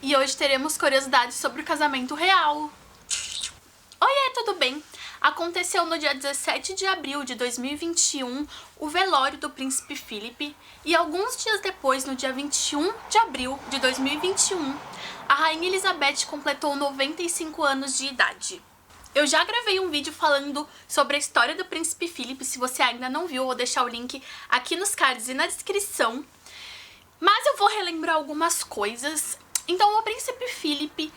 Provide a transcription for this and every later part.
E hoje teremos curiosidades sobre o casamento real. Oiê, tudo bem? Aconteceu no dia 17 de abril de 2021 o velório do príncipe Philip e alguns dias depois, no dia 21 de abril de 2021, a rainha Elizabeth completou 95 anos de idade. Eu já gravei um vídeo falando sobre a história do príncipe Philip, se você ainda não viu, eu vou deixar o link aqui nos cards e na descrição. Mas eu vou relembrar algumas coisas. Então, o príncipe Philip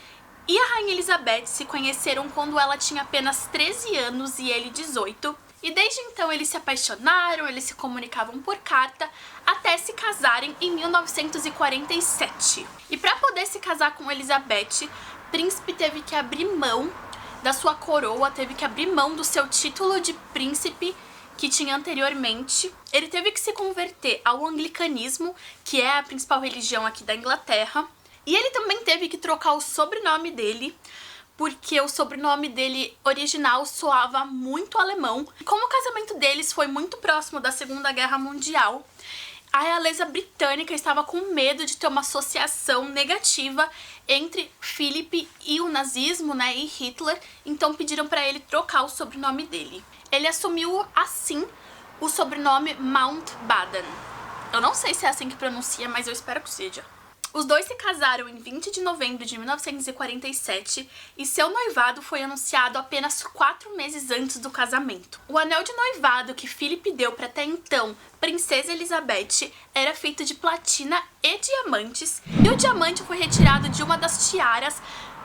e a rainha Elizabeth se conheceram quando ela tinha apenas 13 anos e ele 18. E desde então eles se apaixonaram, eles se comunicavam por carta, até se casarem em 1947. E para poder se casar com Elizabeth, o príncipe teve que abrir mão da sua coroa, teve que abrir mão do seu título de príncipe que tinha anteriormente. Ele teve que se converter ao anglicanismo, que é a principal religião aqui da Inglaterra. E ele também teve que trocar o sobrenome dele, porque o sobrenome dele original soava muito alemão. E como o casamento deles foi muito próximo da Segunda Guerra Mundial, a realeza britânica estava com medo de ter uma associação negativa entre Philip e o nazismo, né, e Hitler, então pediram para ele trocar o sobrenome dele. Ele assumiu assim o sobrenome Mountbatten. Eu não sei se é assim que pronuncia, mas eu espero que seja. Os dois se casaram em 20 de novembro de 1947 e seu noivado foi anunciado apenas 4 meses antes do casamento. O anel de noivado que Philip deu para até então Princesa Elizabeth era feito de platina e diamantes, e o diamante foi retirado de uma das tiaras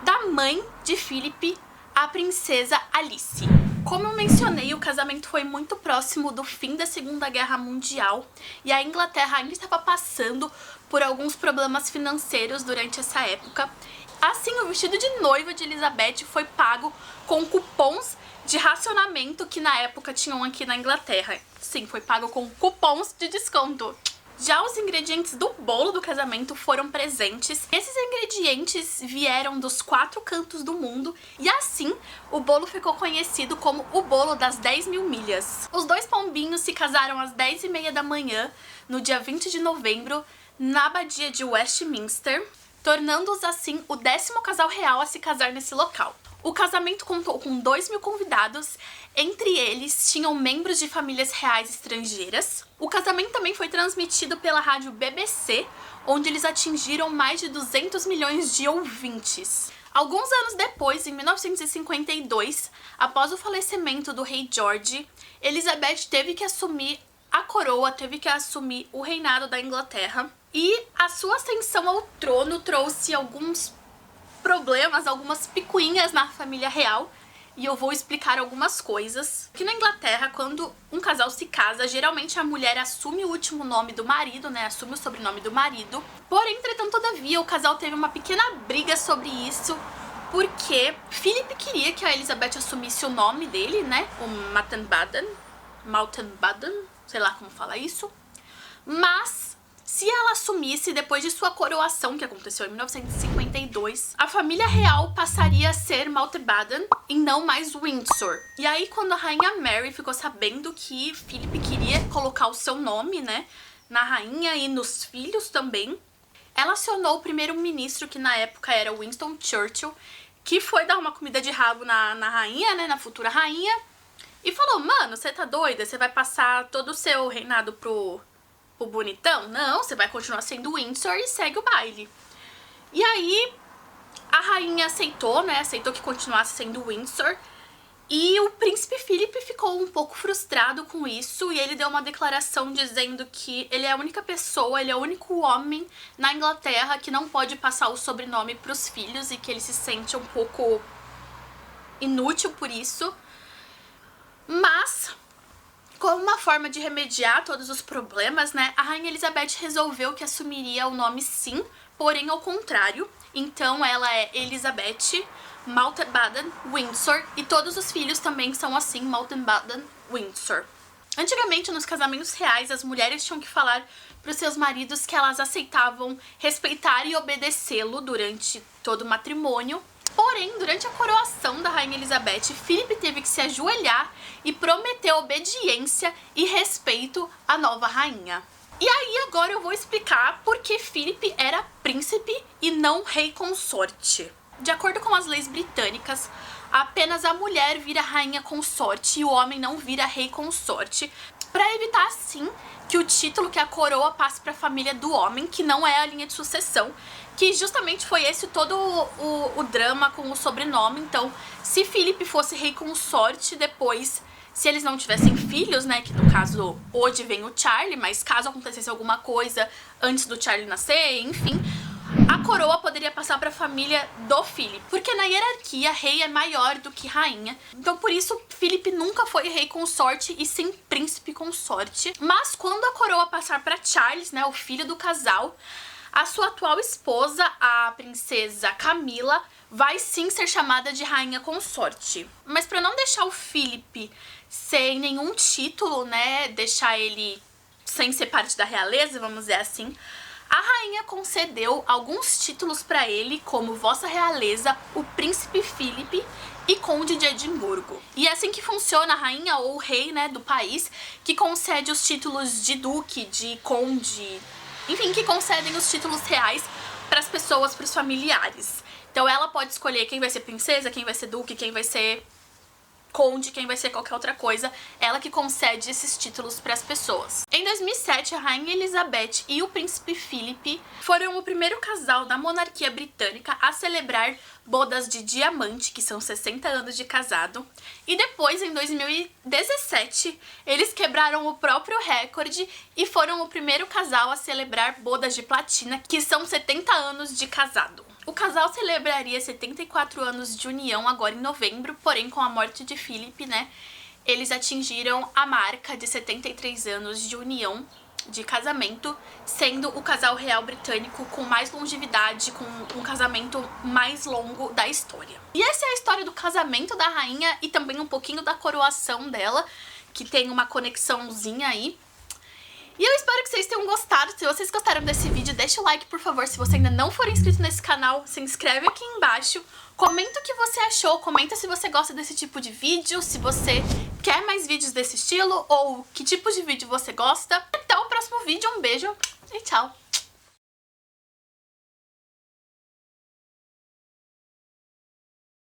da mãe de Philip, a princesa Alice. Como eu mencionei, o casamento foi muito próximo do fim da Segunda Guerra Mundial e a Inglaterra ainda estava passando por alguns problemas financeiros durante essa época. Assim, o vestido de noiva de Elizabeth foi pago com cupons de racionamento que na época tinham aqui na Inglaterra. Sim, foi pago com cupons de desconto. Já os ingredientes do bolo do casamento foram presentes. Esses ingredientes vieram dos 4 cantos do mundo e assim o bolo ficou conhecido como o bolo das 10.000 milhas. Os dois pombinhos se casaram às 10h30 da manhã, no dia 20 de novembro, na abadia de Westminster, tornando-os assim o 10º casal real a se casar nesse local. O casamento contou com 2.000 convidados, entre eles tinham membros de famílias reais estrangeiras. O casamento também foi transmitido pela rádio BBC, onde eles atingiram mais de 200 milhões de ouvintes. Alguns anos depois, em 1952, após o falecimento do rei George, Elizabeth teve que assumir a coroa, teve que assumir o reinado da Inglaterra. E a sua ascensão ao trono trouxe alguns problemas, algumas picuinhas na família real, e eu vou explicar algumas coisas. Aqui na Inglaterra, quando um casal se casa, geralmente a mulher assume o último nome do marido, né, assume o sobrenome do marido. Porém, entretanto, todavia, o casal teve uma pequena briga sobre isso, porque Philip queria que a Elizabeth assumisse o nome dele, né, o Mountbatten, sei lá como fala isso, mas se ela assumisse depois de sua coroação, que aconteceu em 1952, a família real passaria a ser Mountbatten e não mais Windsor. E aí, quando a rainha Mary ficou sabendo que Philip queria colocar o seu nome, né, na rainha e nos filhos também, ela acionou o primeiro-ministro, que na época era Winston Churchill, que foi dar uma comida de rabo na rainha, né, na futura rainha, e falou: mano, você tá doida? Você vai passar todo o seu reinado pro bonitão? Não, você vai continuar sendo Windsor e segue o baile. E aí a rainha aceitou, né? Aceitou que continuasse sendo Windsor. E o príncipe Philip ficou um pouco frustrado com isso e ele deu uma declaração dizendo que ele é a única pessoa, ele é o único homem na Inglaterra que não pode passar o sobrenome pros filhos e que ele se sente um pouco inútil por isso. Mas, como uma forma de remediar todos os problemas, né, a rainha Elizabeth resolveu que assumiria o nome sim, porém ao contrário. Então ela é Elizabeth Mountbatten Windsor e todos os filhos também são assim, Mountbatten Windsor. Antigamente, nos casamentos reais, as mulheres tinham que falar para os seus maridos que elas aceitavam respeitar e obedecê-lo durante todo o matrimônio. Porém, durante a coroação da rainha Elizabeth, Philip teve que se ajoelhar e prometer obediência e respeito à nova rainha. E aí agora eu vou explicar por que Filipe era príncipe e não rei consorte. De acordo com as leis britânicas, apenas a mulher vira rainha consorte e o homem não vira rei consorte, para evitar assim que o título, que a coroa, passe para a família do homem, que não é a linha de sucessão, que justamente foi esse todo o drama com o sobrenome. Então, se Filipe fosse rei consorte, depois, se eles não tivessem filhos, né, que no caso hoje vem o Charlie, mas caso acontecesse alguma coisa antes do Charlie nascer, enfim, a coroa poderia passar para a família do Filipe, porque na hierarquia rei é maior do que rainha. Então por isso Filipe nunca foi rei consorte e sim príncipe consorte. Mas quando a coroa passar para Charles, né, o filho do casal, a sua atual esposa, a princesa Camila, vai sim ser chamada de rainha consorte. Mas para não deixar o Filipe sem nenhum título, né, deixar ele sem ser parte da realeza, vamos dizer assim, a rainha concedeu alguns títulos para ele, como Vossa Realeza, o Príncipe Filipe e Conde de Edimburgo. E é assim que funciona a rainha ou o rei, né, do país, que concede os títulos de duque, de conde, enfim, que concedem os títulos reais para as pessoas, para os familiares. Então ela pode escolher quem vai ser princesa, quem vai ser duque, quem vai ser conde, quem vai ser qualquer outra coisa, ela que concede esses títulos para as pessoas. Em 2007, a rainha Elizabeth e o príncipe Filipe foram o primeiro casal da monarquia britânica a celebrar bodas de diamante, que são 60 anos de casado, e depois, em 2017, eles quebraram o próprio recorde e foram o primeiro casal a celebrar bodas de platina, que são 70 anos de casado. O casal celebraria 74 anos de união agora em novembro, porém com a morte de Filipe, né, eles atingiram a marca de 73 anos de união, de casamento, sendo o casal real britânico com mais longevidade, com um casamento mais longo da história. E essa é a história do casamento da rainha e também um pouquinho da coroação dela, que tem uma conexãozinha aí. E eu espero que vocês tenham gostado. Se vocês gostaram desse vídeo, deixa o like, por favor. Se você ainda não for inscrito nesse canal, se inscreve aqui embaixo. Comenta o que você achou, comenta se você gosta desse tipo de vídeo, se você quer mais vídeos desse estilo ou que tipo de vídeo você gosta. Até o próximo vídeo, um beijo e tchau!